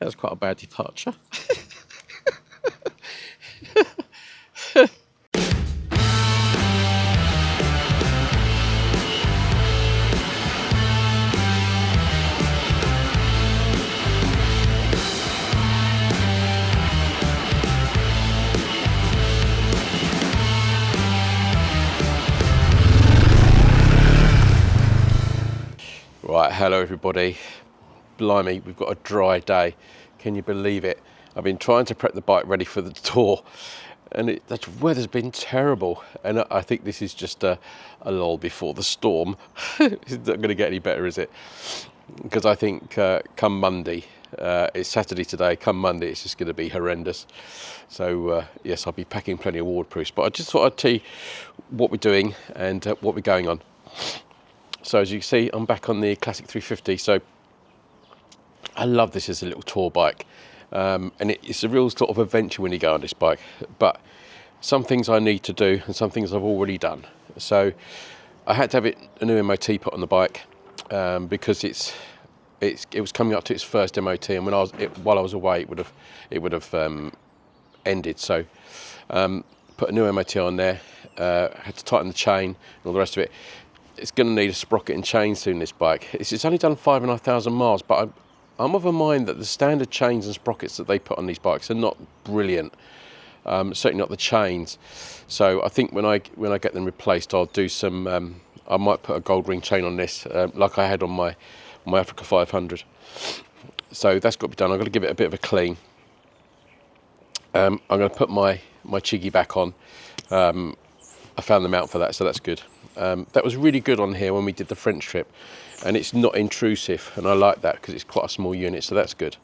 That's quite a bad departure. Right, hello everybody. Blimey, we've got a dry day. Can you believe it? I've been trying to prep the bike ready for the tour, and the weather's been terrible. And I think this is just a lull before the storm. It's not going to get any better, is it? Because I think come Monday, it's Saturday today, come Monday it's just going to be horrendous. So yes, I'll be packing plenty of waterproofs, but I just thought I'd tell you what we're doing and what we're going on. So as you can see, I'm back on the Classic 350. So I love this as a little tour bike, and it's a real sort of adventure when you go on this bike. But some things I need to do and some things I've already done. So I had to have a new MOT put on the bike because it was coming up to its first MOT, and while I was away, it would have ended. So put a new MOT on there. Had to tighten the chain and all the rest of it. It's going to need a sprocket and chain soon, this bike. It's only done 5,500 miles, but I'm of a mind that the standard chains and sprockets that they put on these bikes are not brilliant. Certainly not the chains. So I think when I get them replaced, I'll do some. I might put a gold ring chain on this, like I had on my Africa 500. So that's got to be done. I'm going to give it a bit of a clean. I'm going to put my chiggy back on. I found the mount for that, so that's good. That was really good on here when we did the French trip, and it's not intrusive, and I like that because it's quite a small unit, so that's good.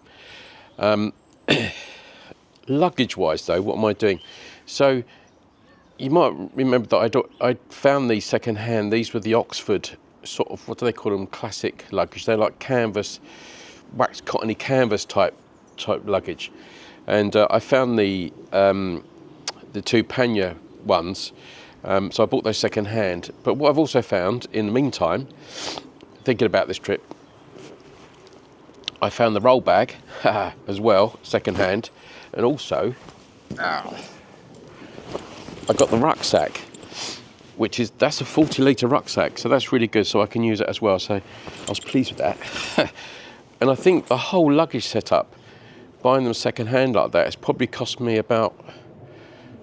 Luggage wise though, what am I doing? So you might remember that I found these second hand. These were the Oxford sort of, what do they call them, classic luggage. They're like canvas, waxed cottony canvas type luggage, and I found the two pannier ones. So I bought those second hand. But what I've also found in the meantime, thinking about this trip, I found the roll bag as well, second hand, and also I got the rucksack, that's a 40-litre rucksack, so that's really good. So I can use it as well. So I was pleased with that. And I think the whole luggage setup, buying them second hand like that, has probably cost me about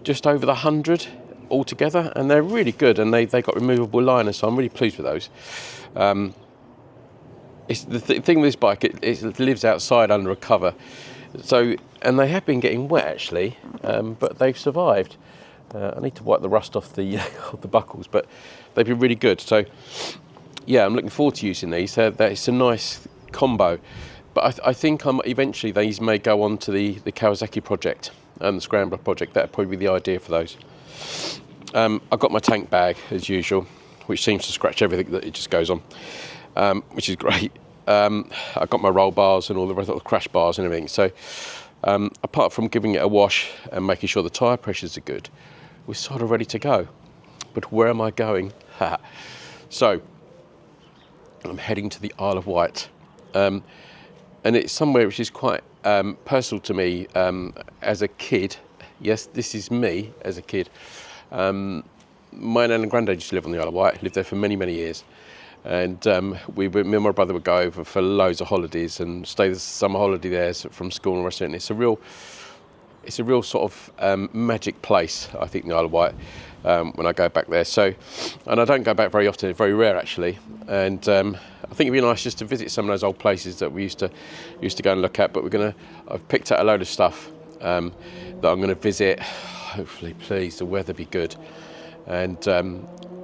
just over the 100. Altogether, and they're really good, and they got removable liners, so I'm really pleased with those. It's the thing with this bike, it lives outside under a cover, so, and they have been getting wet actually, but they've survived. I need to wipe the rust off the of the buckles, but they've been really good. So yeah, I'm looking forward to using these. It's a nice combo, but I think eventually these may go on to the Kawasaki project and the Scrambler project. That'd probably be the idea for those. I've got my tank bag as usual, which seems to scratch everything that it just goes on, which is great. I've got my roll bars and all the little crash bars and everything. So apart from giving it a wash and making sure the tyre pressures are good, we're sort of ready to go. But where am I going? So I'm heading to the Isle of Wight, and it's somewhere which is quite personal to me as a kid. Yes, this is me as a kid. My nan and granddad used to live on the Isle of Wight, lived there for many, many years. And me and my brother would go over for loads of holidays and stay the summer holiday there from school and the rest of it. And it's a real sort of magic place, I think, the Isle of Wight, when I go back there. So, and I don't go back very often, it's very rare actually. And I think it'd be nice just to visit some of those old places that we used to go and look at. But I've picked out a load of stuff that I'm going to visit. Hopefully, please, the weather be good, and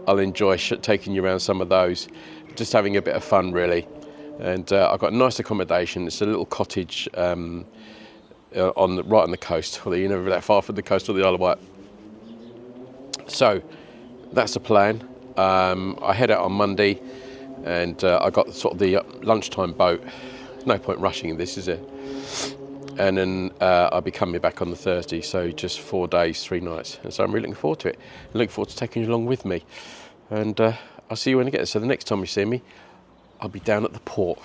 I'll enjoy taking you around some of those, just having a bit of fun really. And I've got a nice accommodation. It's a little cottage right on the coast. Although you're never that far from the coast of the Isle of Wight. So that's the plan. I head out on Monday, and I got sort of the lunchtime boat. No point rushing in this, is it? And then I'll be coming back on the Thursday, so just 4 days, 3 nights. And so I'm really looking forward to it. I look forward to taking you along with me. And I'll see you when I get there. So the next time you see me, I'll be down at the port.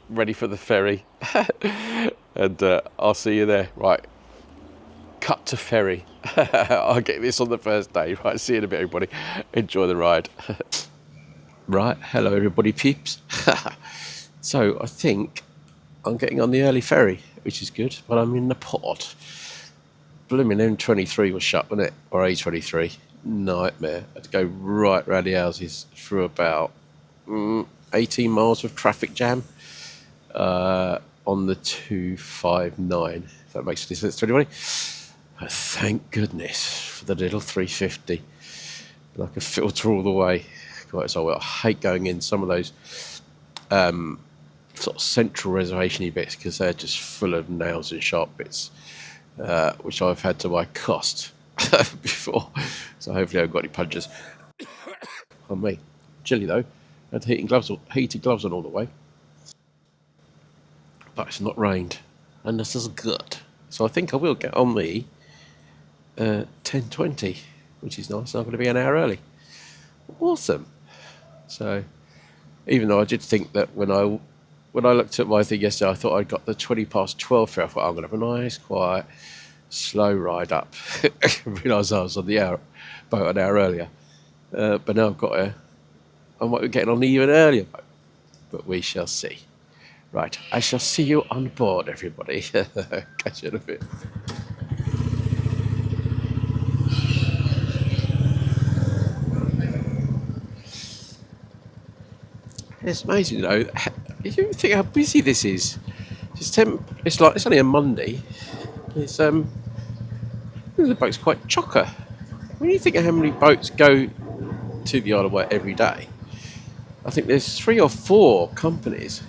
ready for the ferry. And I'll see you there. Right, cut to ferry. I'll get this on the first day. Right, see you in a bit, everybody. Enjoy the ride. Right, hello everybody, peeps. So I think I'm getting on the early ferry, which is good, but I'm in the port. Blooming M23 was shut, wasn't it? Or A23. Nightmare. I had to go right round the houses through about 18 miles of traffic jam on the 259, if that makes any sense to anybody. But thank goodness for the little 350. And I could filter all the way. Quite so well. I hate going in some of those sort of central reservation-y bits because they're just full of nails and sharp bits, which I've had to buy cost before. So hopefully I haven't got any punches on me. Chilly though. Had heated gloves on all the way. But it's not rained. And this is good. So I think I will get on the 10:20, which is nice. I'm going to be an hour early. Awesome. So even though I did think that when I looked at my thing yesterday, I thought I'd got the 12:20 ferry. I thought I'm going to have a nice, quiet, slow ride up. I realised I was on the boat an hour earlier. But now I might be getting on the even earlier boat. But we shall see. Right, I shall see you on board, everybody. Catch you in a bit. It's amazing, you know. You think how busy this is. It's only a Monday. It's the boat's quite chocker. When you think of how many boats go to the Isle of Wight every day, I think there's 3 or 4 companies.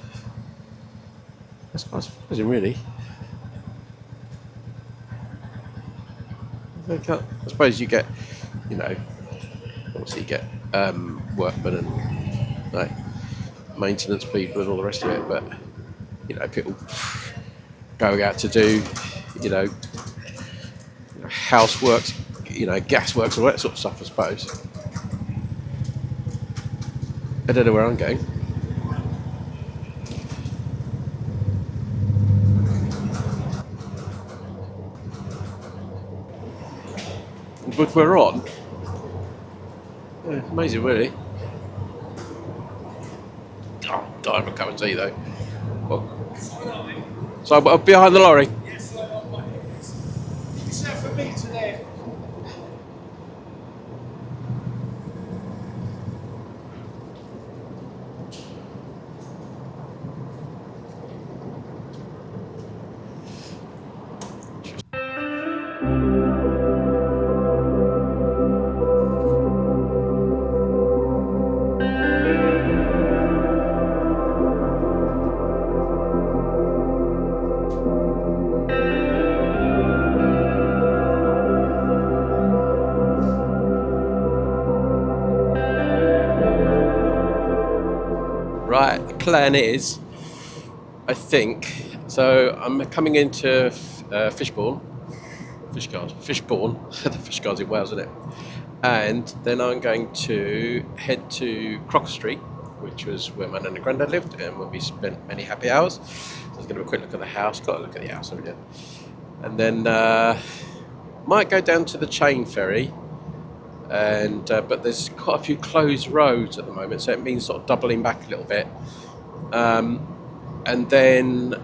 That's quite surprising, really. I suppose you get, you know, obviously you get workmen and like maintenance people and all the rest of it, but you know, people going out to do, you know, houseworks, you know, gas works, all that sort of stuff, I suppose. I don't know where I'm going. But we're on. Yeah, amazing, really. Oh, don't have a cup of tea though. Well, so I'm behind the lorry. Yes, it's not for me today. Right, the plan is, I think, so I'm coming into Fishbourne, the Fish Guards in Wales, isn't it? And then I'm going to head to Crocker Street, which was where my nan and granddad lived, and where we spent many happy hours. So I was going to have a quick look at the house, got a look at the house, haven't you? And then might go down to the chain ferry, and but there's quite a few closed roads at the moment, so it means sort of doubling back a little bit. And then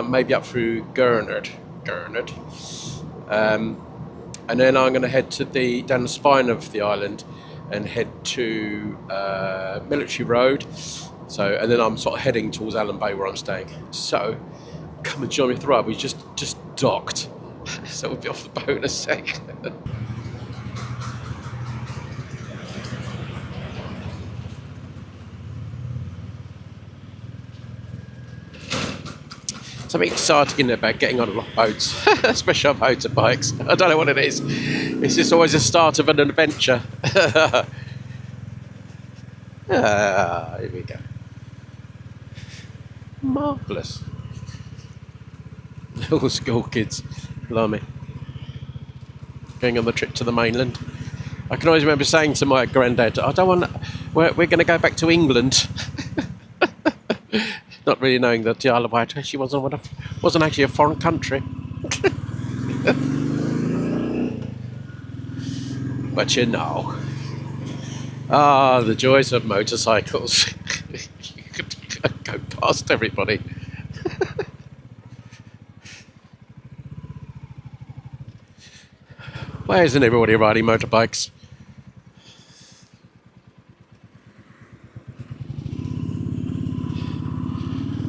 maybe up through Gurnard. And then I'm going to head to down the spine of the island and head to Military Road. So, and then I'm sort of heading towards ALUN Bay where I'm staying. So, come and join me for the ride. We just docked, so we'll be off the boat in a sec. Something exciting about getting on a lot of boats, especially on motorbikes. I don't know what it is. It's just always the start of an adventure. Here we go. Marvellous. Little school kids, blimey. Going on the trip to the mainland. I can always remember saying to my granddad, we're going to go back to England. Not really knowing that the Isle of Wight actually wasn't actually a foreign country. But you know. Ah, the joys of motorcycles. You could go past everybody. Why isn't everybody riding motorbikes?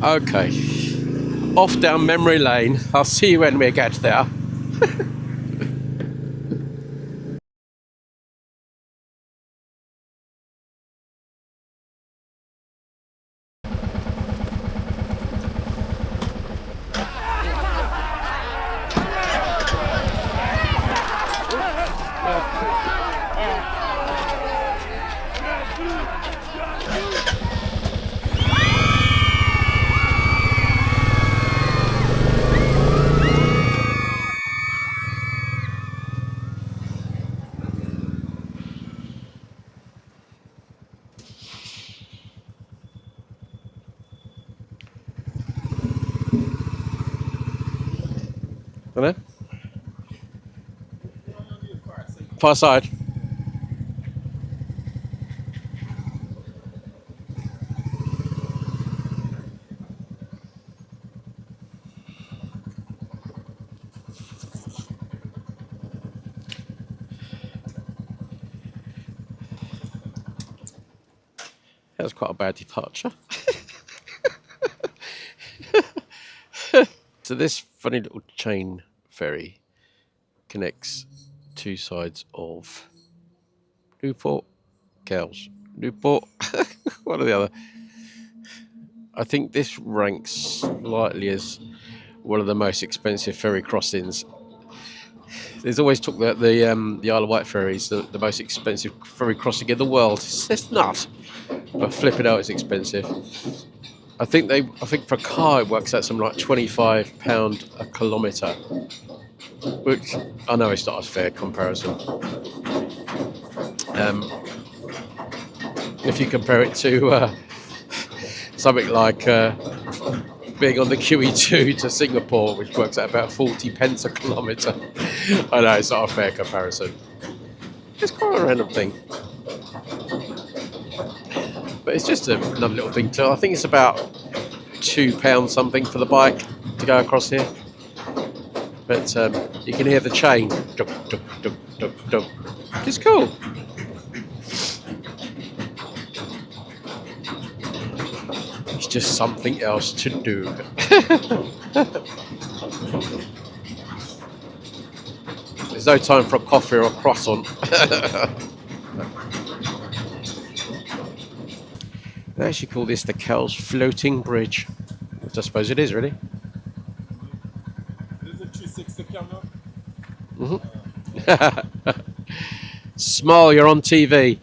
Okay. Off down memory lane. I'll see you when we get there. Hello? Far side. That was quite a bad departure. So this funny little chain ferry connects two sides of Newport, Kells, Newport, one or the other. I think this ranks slightly as one of the most expensive ferry crossings. There's always talk that the Isle of Wight ferry is the most expensive ferry crossing in the world. It's not, but flip it out, it's expensive. I think for a car it works out something like £25 a kilometre, which I know it's not a fair comparison. If you compare it to something like being on the QE2 to Singapore, which works out about 40 pence a kilometre, I know it's not a fair comparison. It's quite a random thing, but it's just another little thing too. I think it's about £2 something for the bike to go across here, but you can hear the chain. Duk, duk, duk, duk, duk. It's cool. It's just something else to do. There's no time for a coffee or a croissant. They actually call this the Kells Floating Bridge, which I suppose it is, really. Is it 360 camera? Smile, you're on TV.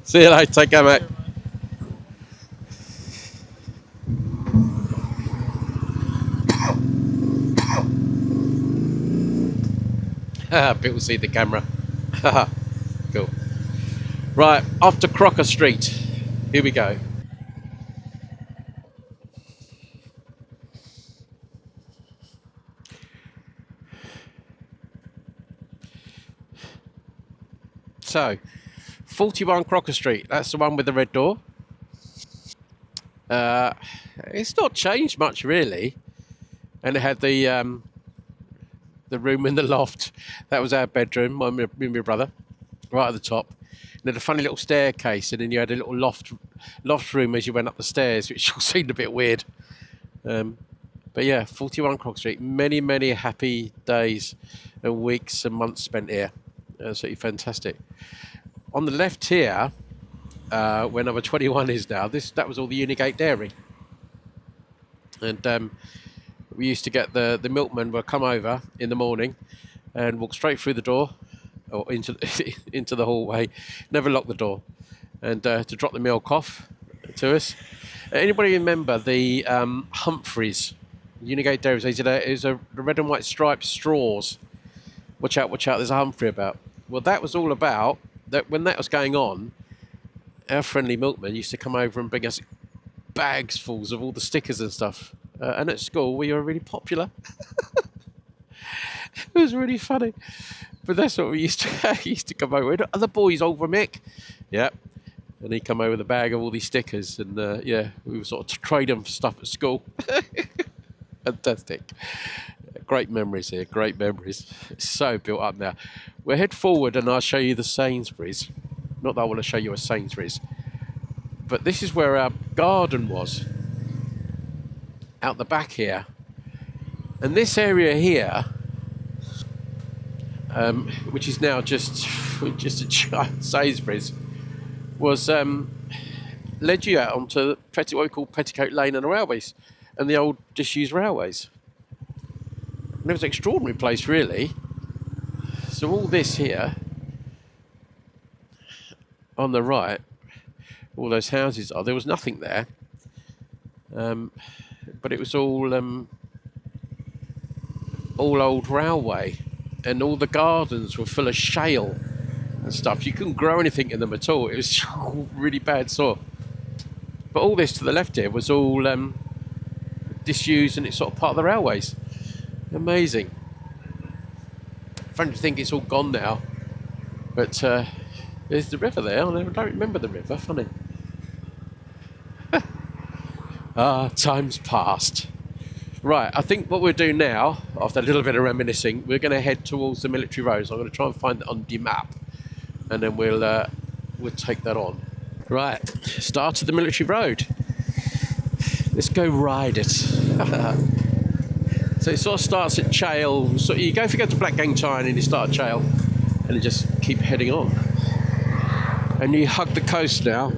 See you later, take care, mate. People see the camera. Cool. Right, off to Crocker Street. Here we go. So, 41 Crocker Street. That's the one with the red door. It's not changed much, really. And it had the room in the loft. That was our bedroom, me and my brother, right at the top. And then a funny little staircase, and then you had a little loft room as you went up the stairs, which all seemed a bit weird. But yeah, 41 Crocker Street. Many, many happy days and weeks and months spent here. Absolutely fantastic. On the left here, where number 21 is now, that was all the Unigate Dairy. And we used to get the milkman would come over in the morning and walk straight through the door or into the hallway, never lock the door, and to drop the milk off. to us. Anybody remember the Humphreys? Unigate Dairies, it was a red and white striped straws. Watch out, there's a Humphrey about. Well, that was all about, that when that was going on, our friendly milkman used to come over and bring us bags fulls of all the stickers and stuff. And at school, we were really popular. It was really funny. But that's what we used to he used to come over with. Are the boys over, Mick? Yep. And he'd come over with a bag of all these stickers. And yeah, we would sort of trade them for stuff at school. Fantastic. Great memories here, great memories. It's so built up now. We'll head forward and I'll show you the Sainsbury's. Not that I want to show you a Sainsbury's. But this is where our garden was. Out the back here. And this area here, which is now just a Sainsbury's, was led you out onto what we call Petticoat Lane and the railways, and the old disused railways. And it was an extraordinary place, really. So all this here, on the right, all those houses are. There was nothing there, but it was all old railway, and all the gardens were full of shale and stuff. You couldn't grow anything in them at all. It was really bad soil. But all this to the left here was all disused, and it's sort of part of the railways. Amazing. Funny to think it's all gone now. But there's the river there. I don't remember the river. Funny. Time's passed. Right, I think what we'll do now, after a little bit of reminiscing, we're going to head towards the military roads. I'm going to try and find it on the map, and then we'll take that on. Right, start of the military road. Let's go ride it. So it sort of starts at Chale. So if you go to Black Gang Chine and you start at Chale, and you just keep heading on. And you hug the coast now.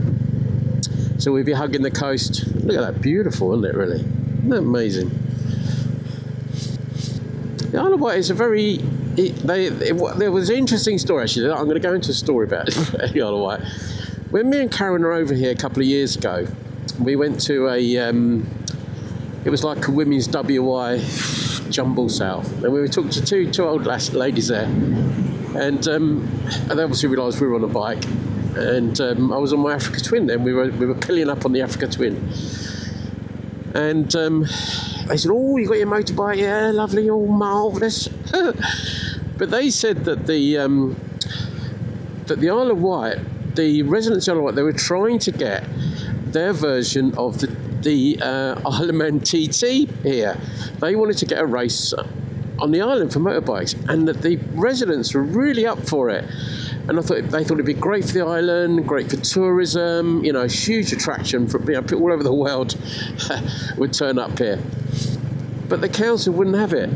So we'll be hugging the coast. Look at that, beautiful, isn't it, really? Isn't that amazing? The Isle of Wight is a very... there was an interesting story, actually. I'm going to go into a story about the Isle of Wight. When me and Karen were over here a couple of years ago, we went to a... it was like a women's WI jumble sale. And we were talking to two old ladies there. And they obviously realised we were on a bike. And I was on my Africa Twin then. We were pilling up on the Africa Twin. And they said, "Oh, you got your motorbike? Yeah, lovely, all marvellous." But they said that the Isle of Wight, the residents of the Isle of Wight, they were trying to get their version of the ALUN TT here. They wanted to get a race on the island for motorbikes, and that the residents were really up for it. And they thought it'd be great for the island, great for tourism, you know, a huge attraction for people all over the world would turn up here. But the council wouldn't have it.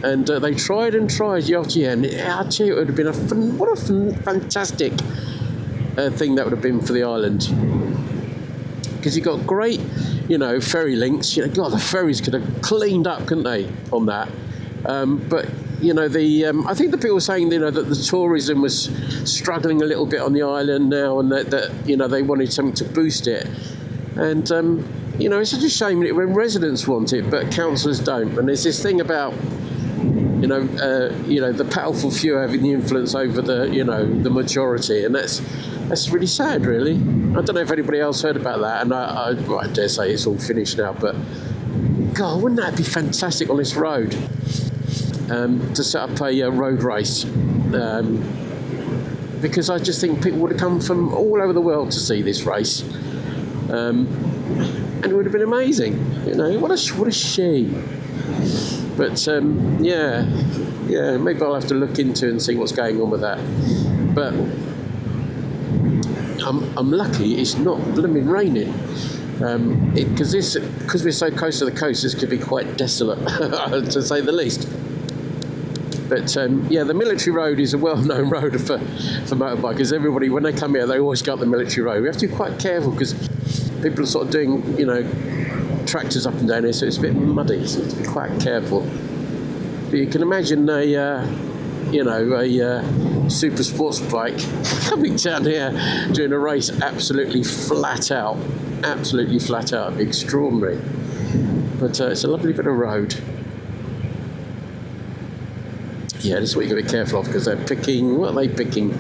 And they tried and tried year after year. And I tell you, it would have been what a fantastic thing that would have been for the island. Because you've got great, you know, ferry links. You know, God, the ferries could have cleaned up, couldn't they, on that? But you know, I think the people were saying, you know, that the tourism was struggling a little bit on the island now, and that you know, they wanted something to boost it. And you know, it's such a shame when residents want it, but councillors don't. And there's this thing about, you know, the powerful few having the influence over the, you know, the majority, and that's really sad, really. I don't know if anybody else heard about that, and I dare say it's all finished now, but God, wouldn't that be fantastic on this road? To set up a road race, because I just think people would have come from all over the world to see this race, and it would have been amazing. You know, what a shame. But yeah, maybe I'll have to look into and see what's going on with that. But I'm lucky it's not blooming raining. Because we're so close to the coast, this could be quite desolate, to say the least. But yeah, the military road is a well-known road for motorbikers. Everybody, when they come here, they always go up the military road. We have to be quite careful because people are sort of doing, you know, tractors up and down here, so it's a bit muddy. So you have to be quite careful. But you can imagine a super sports bike coming down here doing a race absolutely flat out. Absolutely flat out. Extraordinary. But it's a lovely bit of road. Yeah, this is what you've got to be careful of because they're picking. What are they picking?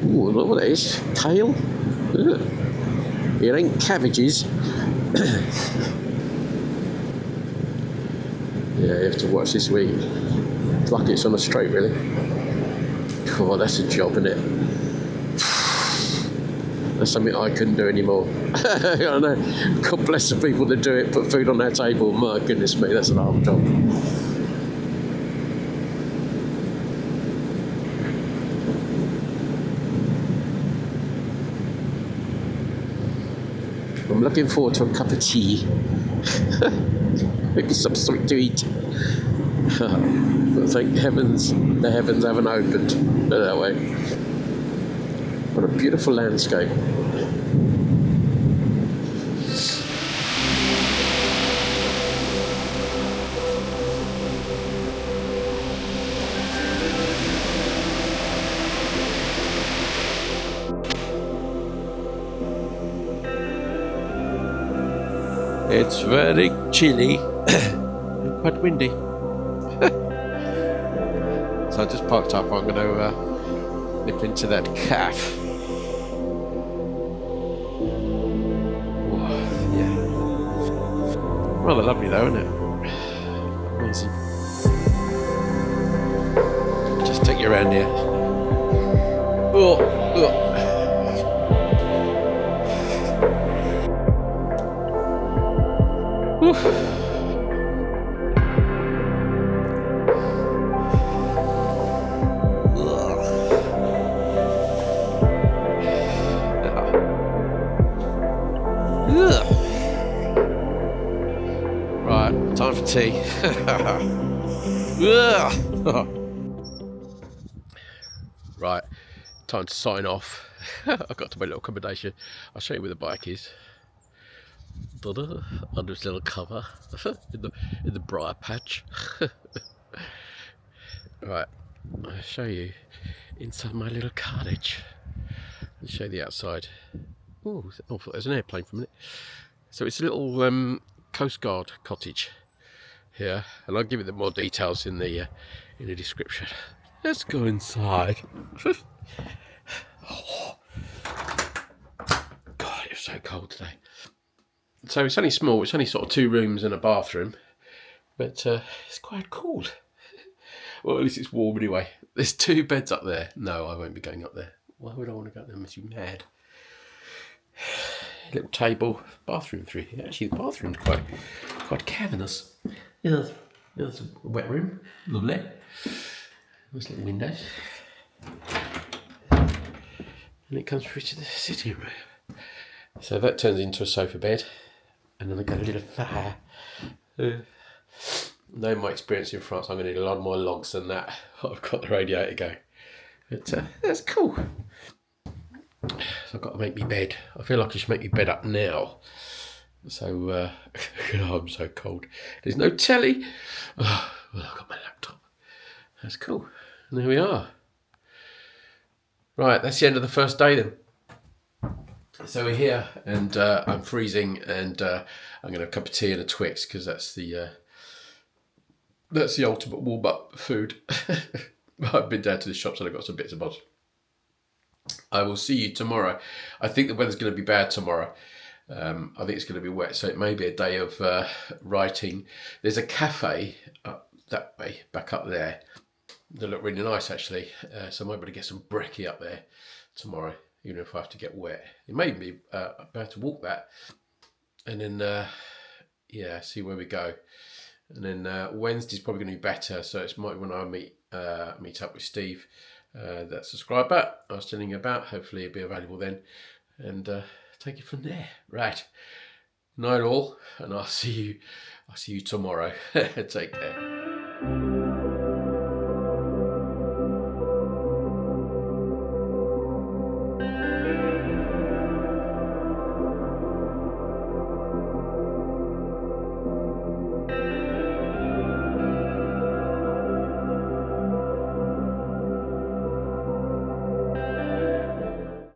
Ooh, look what it is. Kale? Ugh. It ain't cabbages. Yeah, you have to watch this week. It's like it's on a straight, really. Oh, that's a job, isn't it? That's something I couldn't do anymore. I know. God bless the people that do it, put food on their table. My goodness me, that's an hard job. I'm looking forward to a cup of tea. Maybe something to eat. Thank heavens the heavens haven't opened. Put it that way. What a beautiful landscape. It's very chilly, quite windy. So I just parked up. I'm going to nip into that calf. Whoa, yeah. Rather lovely though, isn't it? Amazing. Just take you around here. Oh, oh. Right, time for tea. Right, time to sign off. I've got to my little accommodation. I'll show you where the bike is. Under its little cover in the briar patch. Right, I'll show you inside my little cottage. I'll show you the outside. Oh, I thought there's an airplane for a minute. So it's a little Coast Guard cottage here, and I'll give you the more details in the description. Let's go inside. Oh. God, it's so cold today. So it's only small. It's only sort of 2 rooms and a bathroom, but it's quite cool. Well, at least it's warm anyway. There's 2 beds up there. No, I won't be going up there. Why would I want to go up there? Must be mad. Little table, bathroom through here. Actually, the bathroom's quite cavernous. Yeah, there's a wet room. Lovely. Nice little windows. And it comes through to the sitting room. So that turns into a sofa bed. And then I got a little fire. Knowing my experience in France, I'm going to need a lot more logs than that. I've got the radiator going. But that's cool. So I've got to make me bed. I feel like I should make me bed up now. So, I'm so cold. There's no telly. Oh, well, I've got my laptop. That's cool. And there we are. Right, that's the end of the first day then. So we're here, and I'm freezing, and I'm going to have a cup of tea and a Twix because that's the ultimate warm-up food. I've been down to the shops and I've got some bits and bobs. I will see you tomorrow. I think the weather's going to be bad tomorrow. I think it's going to be wet, so it may be a day of writing. There's a cafe up that way, back up there. They look really nice actually, so I might be able to get some brekkie up there tomorrow, even if I have to get wet. It may be about to walk that, and then see where we go. And then Wednesday's probably going to be better, so it's might when I meet up with Steve, that subscriber I was telling you about. Hopefully it'll be available then, and take it from there. Right, night all, and I'll see you tomorrow. Take care.